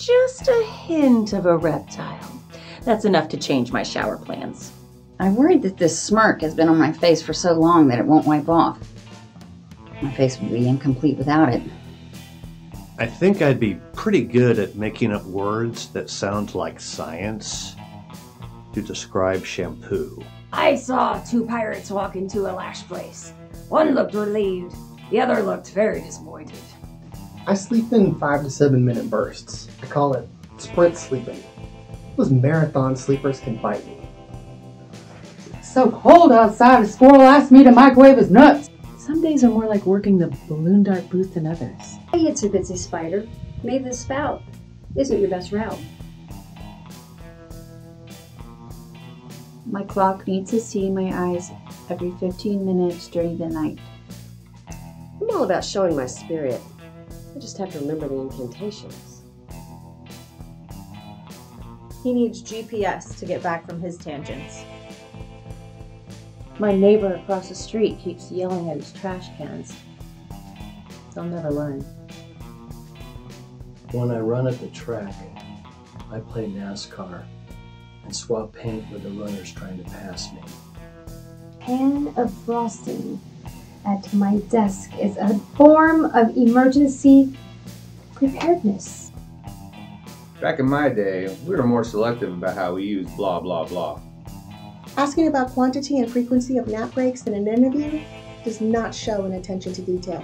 just a hint of a reptile. That's enough to change my shower plans. I'm worried that this smirk has been on my face for so long that it won't wipe off. My face would be incomplete without it. I think I'd be pretty good at making up words that sound like science to describe shampoo. I saw two pirates walk into a lash place. One looked relieved, the other looked very disappointed. I sleep in 5 to 7 minute bursts. I call it sprint sleeping. Those marathon sleepers can bite me. It's so cold outside, a squirrel asked me to microwave his nuts. Some days are more like working the balloon dart booth than others. Hey, it's a bitsy spider. Maybe the spout isn't your best route. My clock needs to see my eyes every 15 minutes during the night. I'm all about showing my spirit. I just have to remember the incantations. He needs GPS to get back from his tangents. My neighbor across the street keeps yelling at his trash cans. They'll never learn. When I run at the track, I play NASCAR and swap paint with the runners trying to pass me. Pan of frosting at my desk is a form of emergency preparedness. Back in my day, we were more selective about how we used blah blah blah. Asking about quantity and frequency of nap breaks in an interview does not show an attention to detail.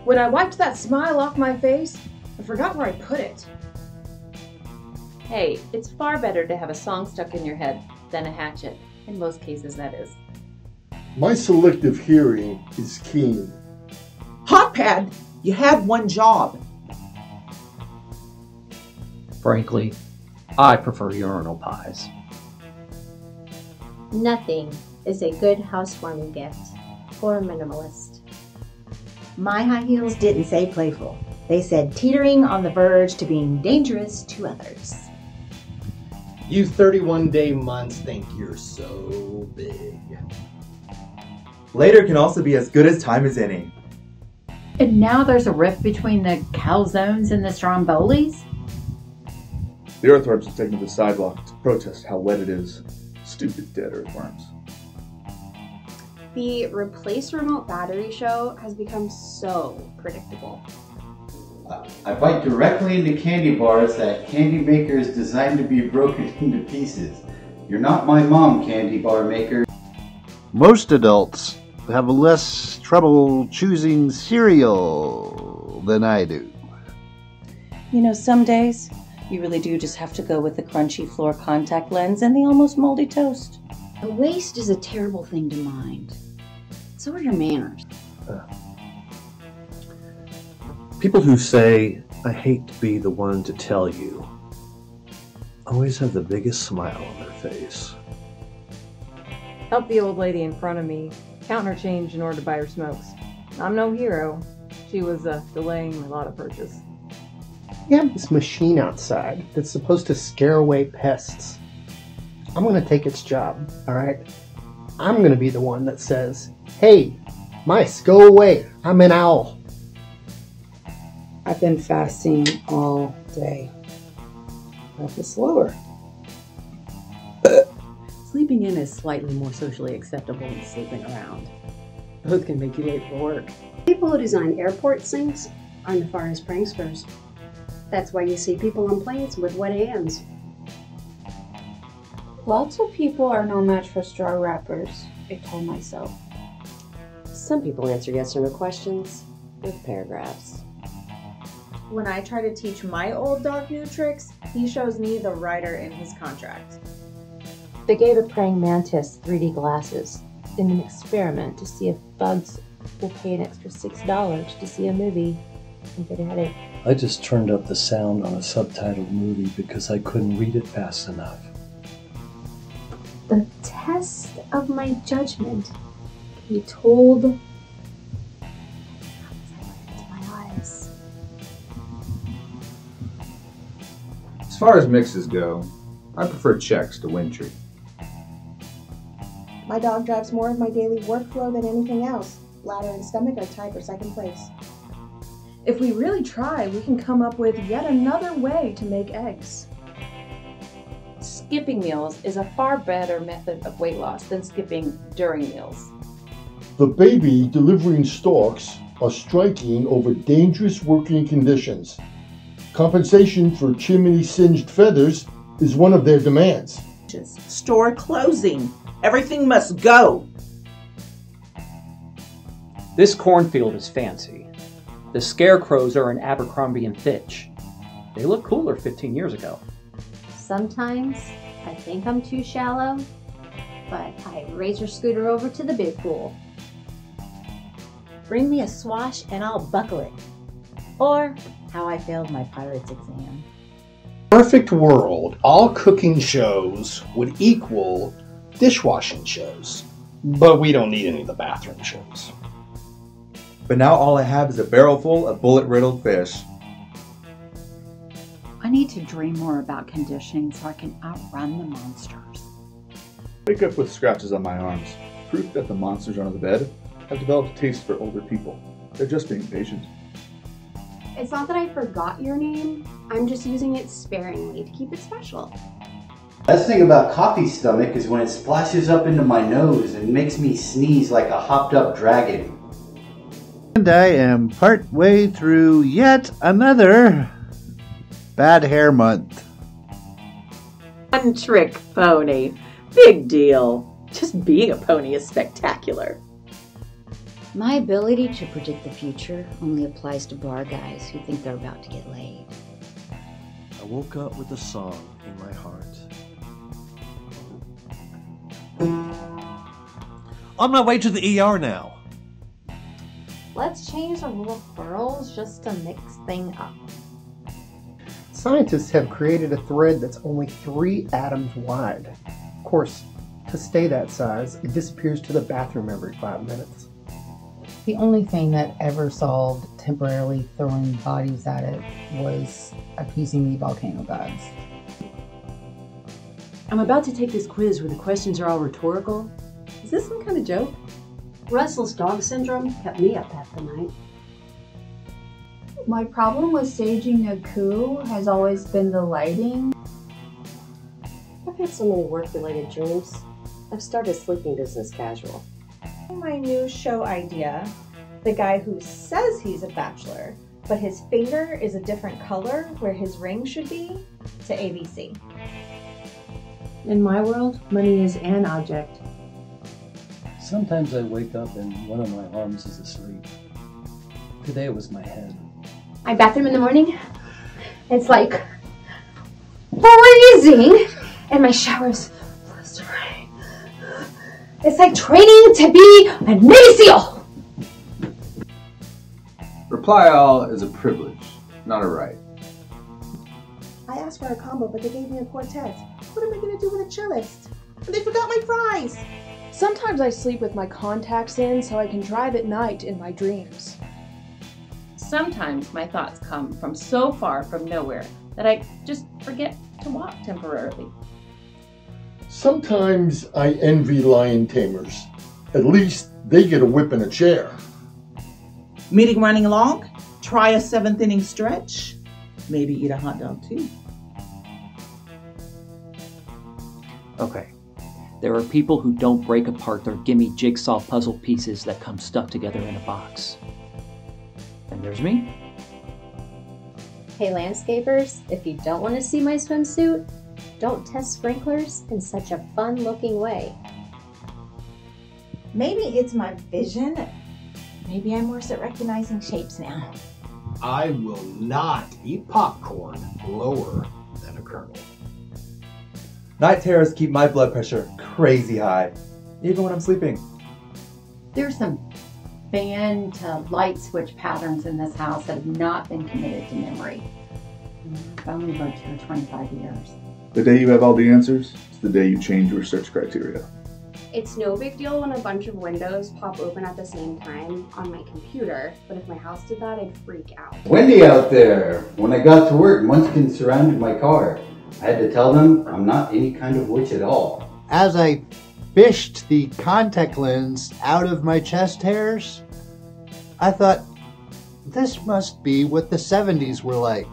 When I wiped that smile off my face, I forgot where I put it. Hey, it's far better to have a song stuck in your head than a hatchet. In most cases, that is. My selective hearing is keen. Hot pad, you had one job. Frankly, I prefer urinal pies. Nothing is a good housewarming gift for a minimalist. My high heels didn't say playful. They said teetering on the verge to being dangerous to others. You 31-day months think you're so big. Later can also be as good as time as any. And now there's a rift between the calzones and the strombolis? The earthworms have taken to the sidewalk to protest how wet it is. Stupid dead earthworms. The replace remote battery show has become so predictable. I bite directly into candy bars that candy makers designed to be broken into pieces. You're not my mom, candy bar maker. Most adults have less trouble choosing cereal than I do. You know, some days you really do just have to go with the crunchy floor contact lens and the almost moldy toast. A waist is a terrible thing to mind. So are your manners. People who say, I hate to be the one to tell you, always have the biggest smile on their face. Helped the old lady in front of me count her change in order to buy her smokes. I'm no hero. She was delaying my lotto purchase. You have this machine outside that's supposed to scare away pests. I'm going to take its job, alright? I'm going to be the one that says, hey, mice, go away. I'm an owl. I've been fasting all day. I have to slower. Sleeping in is slightly more socially acceptable than sleeping around. Both can make you late for work. People who design airport sinks are nefarious pranksters. That's why you see people on planes with wet hands. Lots of people are no match for straw wrappers, I told myself. Some people answer yes or no questions with paragraphs. When I try to teach my old dog new tricks, he shows me the rider in his contract. They gave a praying mantis 3D glasses in an experiment to see if bugs will pay an extra $6 to see a movie and get a headache. I just turned up the sound on a subtitled movie because I couldn't read it fast enough. The test of my judgment can be told into my eyes. As far as mixes go, I prefer Chex to Wintry. My dog drives more of my daily workflow than anything else. Bladder and stomach are tied for second place. If we really try, we can come up with yet another way to make eggs. Skipping meals is a far better method of weight loss than skipping during meals. The baby delivering storks are striking over dangerous working conditions. Compensation for chimney-singed feathers is one of their demands. Store closing. Everything must go. This cornfield is fancy. The scarecrows are in Abercrombie & Fitch. They look cooler 15 years ago. Sometimes I think I'm too shallow, but I razor scooter over to the big pool. Bring me a swash and I'll buckle it. Or how I failed my pirate's exam. Perfect world, all cooking shows would equal dishwashing shows. But we don't need any of the bathroom shows. But now all I have is a barrel full of bullet-riddled fish. I need to dream more about conditioning so I can outrun the monsters. Wake up with scratches on my arms. Proof that the monsters under the bed have developed a taste for older people. They're just being patient. It's not that I forgot your name. I'm just using it sparingly to keep it special. Best thing about coffee stomach is when it splashes up into my nose and makes me sneeze like a hopped up dragon. And I am part way through yet another bad hair month. One trick pony. Big deal. Just being a pony is spectacular. My ability to predict the future only applies to bar guys who think they're about to get laid. I woke up with a song in my heart. On my way to the ER now. Let's change the little furls just to mix things up. Scientists have created a thread that's only 3 atoms wide. Of course, to stay that size, it disappears to the bathroom every 5 minutes. The only thing that ever solved temporarily throwing bodies at it was appeasing the volcano gods. I'm about to take this quiz where the questions are all rhetorical. Is this some kind of joke? Restless dog syndrome kept me up half the night. My problem with staging a coup has always been the lighting. I've had so many work-related dreams. I've started sleeping business casual. My new show idea, the guy who says he's a bachelor, but his finger is a different color where his ring should be, to ABC. In my world, money is an object. Sometimes I wake up and one of my arms is asleep. Today it was my head. My bathroom in the morning, it's like freezing, and my shower's blistering. It's like training to be a Navy SEAL. Reply all is a privilege, not a right. I asked for a combo, but they gave me a quartet. What am I going to do with a cellist? And they forgot my fries. Sometimes I sleep with my contacts in so I can drive at night in my dreams. Sometimes my thoughts come from so far from nowhere that I just forget to walk temporarily. Sometimes I envy lion tamers. At least they get a whip and a chair. Meeting running along? Try a 7th inning stretch? Maybe eat a hot dog too. Okay. There are people who don't break apart their gimme jigsaw puzzle pieces that come stuck together in a box. And there's me. Hey landscapers, if you don't want to see my swimsuit, don't test sprinklers in such a fun-looking way. Maybe it's my vision. Maybe I'm worse at recognizing shapes now. I will not eat popcorn lower than a kernel. Night terrors keep my blood pressure crazy high, even when I'm sleeping. There's some fan to light switch patterns in this house that have not been committed to memory. I've only lived here 25 years. The day you have all the answers is the day you change your search criteria. It's no big deal when a bunch of windows pop open at the same time on my computer, but if my house did that, I'd freak out. Windy out there. When I got to work, munchkins surrounded my car. I had to tell them I'm not any kind of witch at all. As I fished the contact lens out of my chest hairs, I thought, This must be what the 70s were like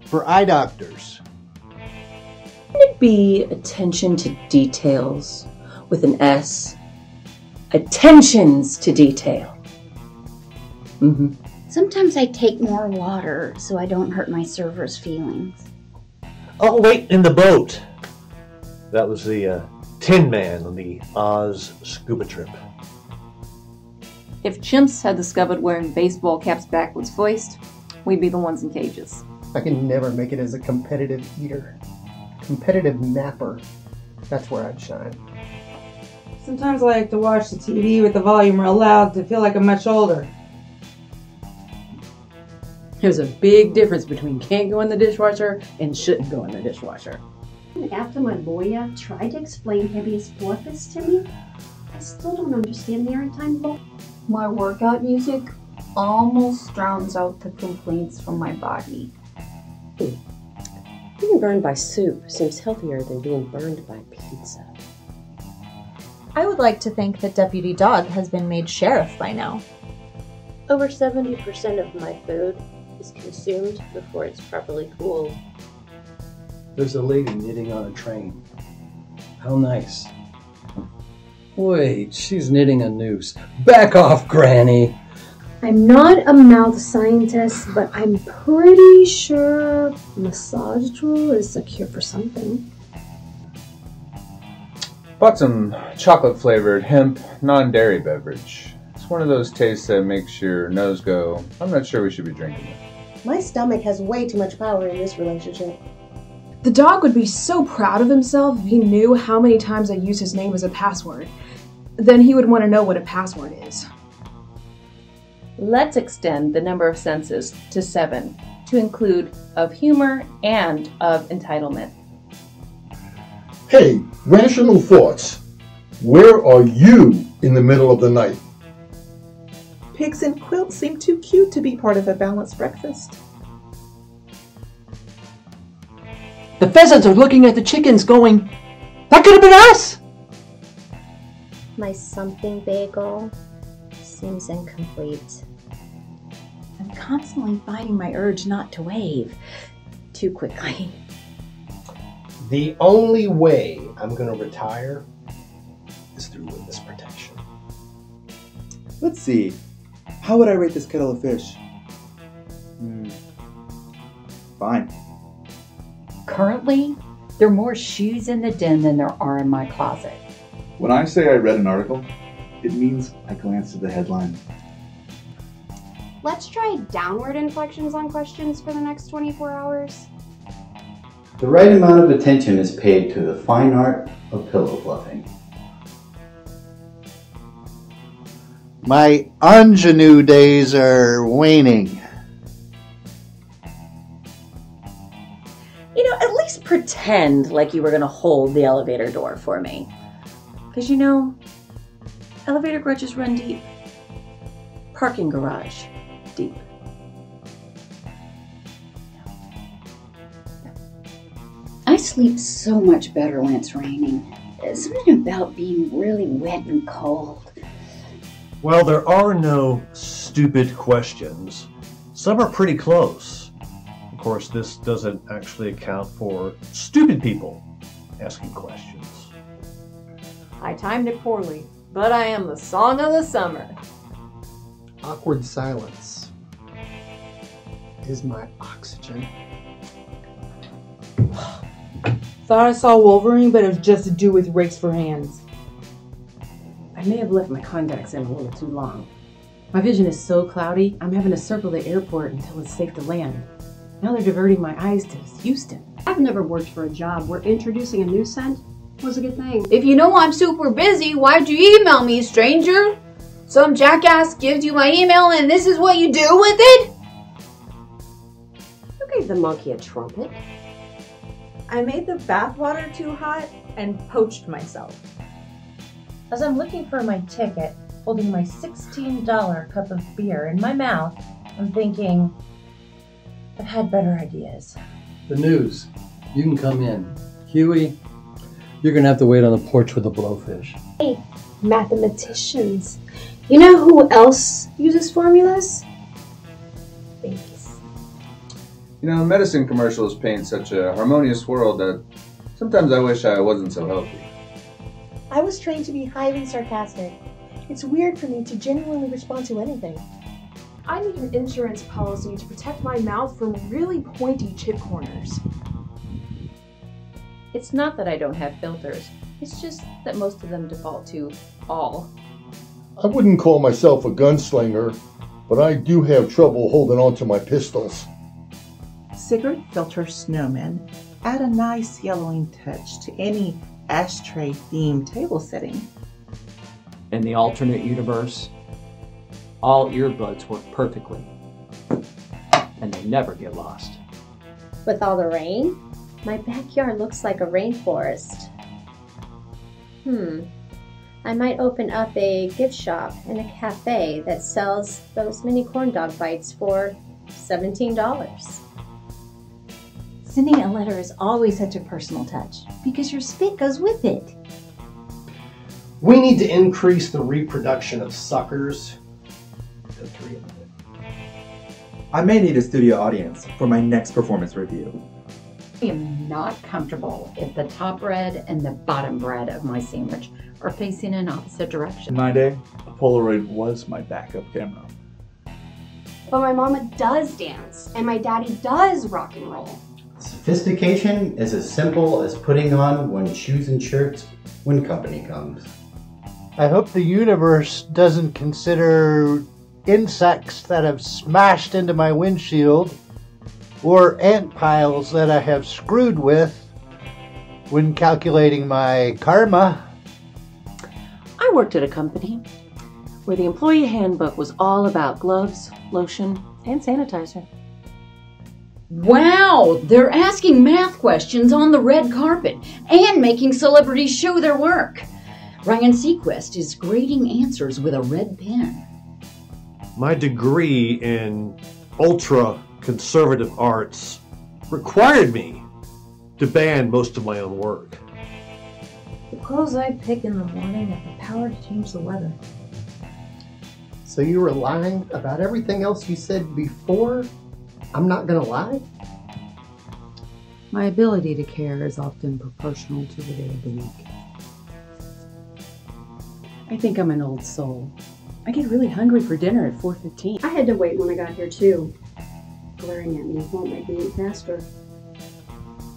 for eye doctors. Would it be attention to details with an S? Attentions to detail. Sometimes I take more water so I don't hurt my server's feelings. Oh, wait, in the boat. That was the Tin Man on the Oz scuba trip. If chimps had discovered wearing baseball caps backwards first, we'd be the ones in cages. I can never make it as a competitive eater. Competitive napper. That's where I'd shine. Sometimes I like to watch the TV with the volume real loud to feel like I'm much older. There's a big difference between can't go in the dishwasher and shouldn't go in the dishwasher. After my lawyer tried to explain habeas corpus to me, I still don't understand maritime law. My workout music almost drowns out the complaints from my body. Being burned by soup seems healthier than being burned by pizza. I would like to think that Deputy Dog has been made sheriff by now. Over 70% of my food is consumed before it's properly cooled. There's a lady knitting on a train. How nice. Wait, she's knitting a noose. Back off, Granny! I'm not a mouth scientist, but I'm pretty sure massage tool is a cure for something. Bought some chocolate-flavored hemp non-dairy beverage. It's one of those tastes that makes your nose go, I'm not sure we should be drinking it. My stomach has way too much power in this relationship. The dog would be so proud of himself if he knew how many times I use his name as a password. Then he would want to know what a password is. Let's extend the number of senses to 7 to include of humor and of entitlement. Hey, rational thoughts. Where are you in the middle of the night? Pigs and quilts seem too cute to be part of a balanced breakfast. The pheasants are looking at the chickens going, that could have been us! My something bagel seems incomplete. I'm constantly fighting my urge not to wave too quickly. The only way I'm going to retire is through witness protection. Let's see. How would I rate this kettle of fish? Fine. Currently, there are more shoes in the den than there are in my closet. When I say I read an article, it means I glanced at the headline. Let's try downward inflections on questions for the next 24 hours. The right amount of attention is paid to the fine art of pillow fluffing. My ingenue days are waning. You know, at least pretend like you were going to hold the elevator door for me. Because, you know, elevator grudges run deep. Parking garage, deep. I sleep so much better when it's raining. There's something about being really wet and cold. Well, there are no stupid questions. Some are pretty close. Of course, this doesn't actually account for stupid people asking questions. I timed it poorly, but I am the song of the summer. Awkward silence is my oxygen. Thought I saw Wolverine, but it was just a dude with rakes for hands. I may have left my contacts in a little too long. My vision is so cloudy, I'm having to circle the airport until it's safe to land. Now they're diverting my eyes to Houston. I've never worked for a job where introducing a new scent was a good thing. If you know I'm super busy, why'd you email me, stranger? Some jackass gives you my email and this is what you do with it? You gave the monkey a trumpet. I made the bathwater too hot and poached myself. As I'm looking for my ticket, holding my $16 cup of beer in my mouth, I'm thinking, I've had better ideas. The news. You can come in. Huey, you're gonna have to wait on the porch with the blowfish. Hey, mathematicians. You know who else uses formulas? babies. You know, medicine commercials paint such a harmonious world that sometimes I wish I wasn't so healthy. I was trained to be highly sarcastic. It's weird for me to genuinely respond to anything. I need an insurance policy to protect my mouth from really pointy chip corners. It's not that I don't have filters. It's just that most of them default to all. I wouldn't call myself a gunslinger, but I do have trouble holding on to my pistols. Cigarette filter snowmen add a nice yellowing touch to any ashtray-themed table setting. In the alternate universe, all earbuds work perfectly, and they never get lost. With all the rain, my backyard looks like a rainforest. I might open up a gift shop and a cafe that sells those mini corn dog bites for $17. Sending a letter is always such a personal touch because your spit goes with it. We need to increase the reproduction of suckers to 3 of them. I may need a studio audience for my next performance review. I am not comfortable if the top bread and the bottom bread of my sandwich are facing in opposite directions. In my day, a Polaroid was my backup camera. But my mama does dance, and my daddy does rock and roll. Sophistication is as simple as putting on one's shoes and shirts when company comes. I hope the universe doesn't consider insects that have smashed into my windshield or ant piles that I have screwed with when calculating my karma. I worked at a company where the employee handbook was all about gloves, lotion, and sanitizer. Wow, they're asking math questions on the red carpet and making celebrities show their work. Ryan Seacrest is grading answers with a red pen. My degree in ultra-conservative arts required me to ban most of my own work. The clothes I pick in the morning have the power to change the weather. So you were lying about everything else you said before? I'm not gonna lie? My ability to care is often proportional to the day of the week. I think I'm an old soul. I get really hungry for dinner at 4:15. I had to wait when I got here too. Glaring at me won't make me eat faster.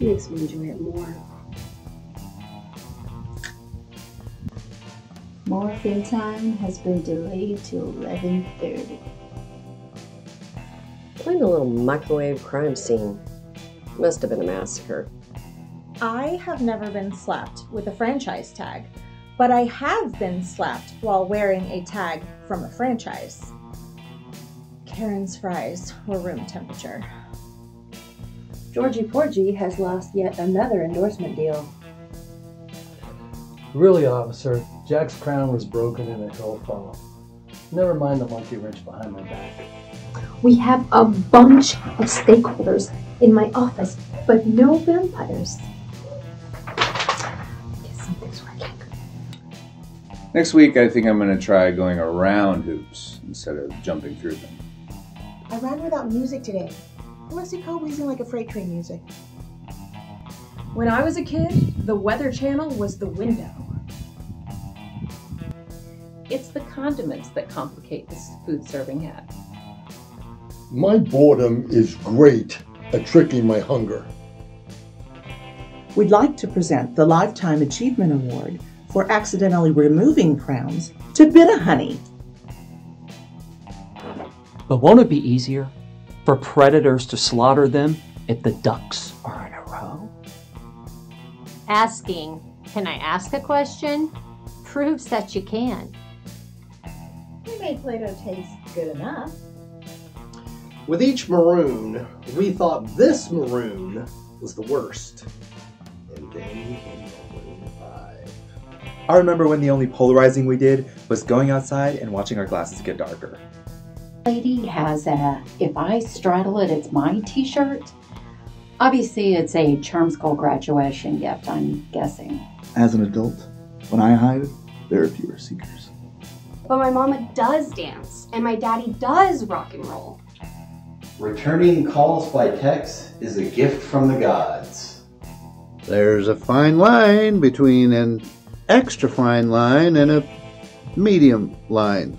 It makes me enjoy it more. Morphine time has been delayed to 11:30. Playing a little microwave crime scene. Must have been a massacre. I have never been slapped with a franchise tag, but I have been slapped while wearing a tag from a franchise. Karen's fries were room temperature. Georgie Porgy has lost yet another endorsement deal. Really, officer, Jack's crown was broken in a hill fall. Never mind the monkey wrench behind my back. We have a bunch of stakeholders in my office, but no vampires. Guess something's working. Next week, I think I'm going to try going around hoops instead of jumping through them. I ran without music today. Unless you call wheezing like a freight train music. When I was a kid, the Weather Channel was the window. It's the condiments that complicate this food serving hat. My boredom is great at tricking my hunger. We'd like to present the Lifetime Achievement Award for accidentally removing crowns to Bit-A-Honey. But won't it be easier for predators to slaughter them if the ducks are in a row? Asking, can I ask a question? Proves that you can. We made Play-Doh taste good enough. With each maroon, we thought this maroon was the worst. And then came Maroon 5. I remember when the only polarizing we did was going outside and watching our glasses get darker. Lady has a "if I straddle it, it's my" t-shirt. Obviously, it's a charm school graduation gift, I'm guessing. As an adult, when I hide, there are fewer seekers. But my mama does dance, and my daddy does rock and roll. Returning calls by text is a gift from the gods. There's a fine line between an extra fine line and a medium line.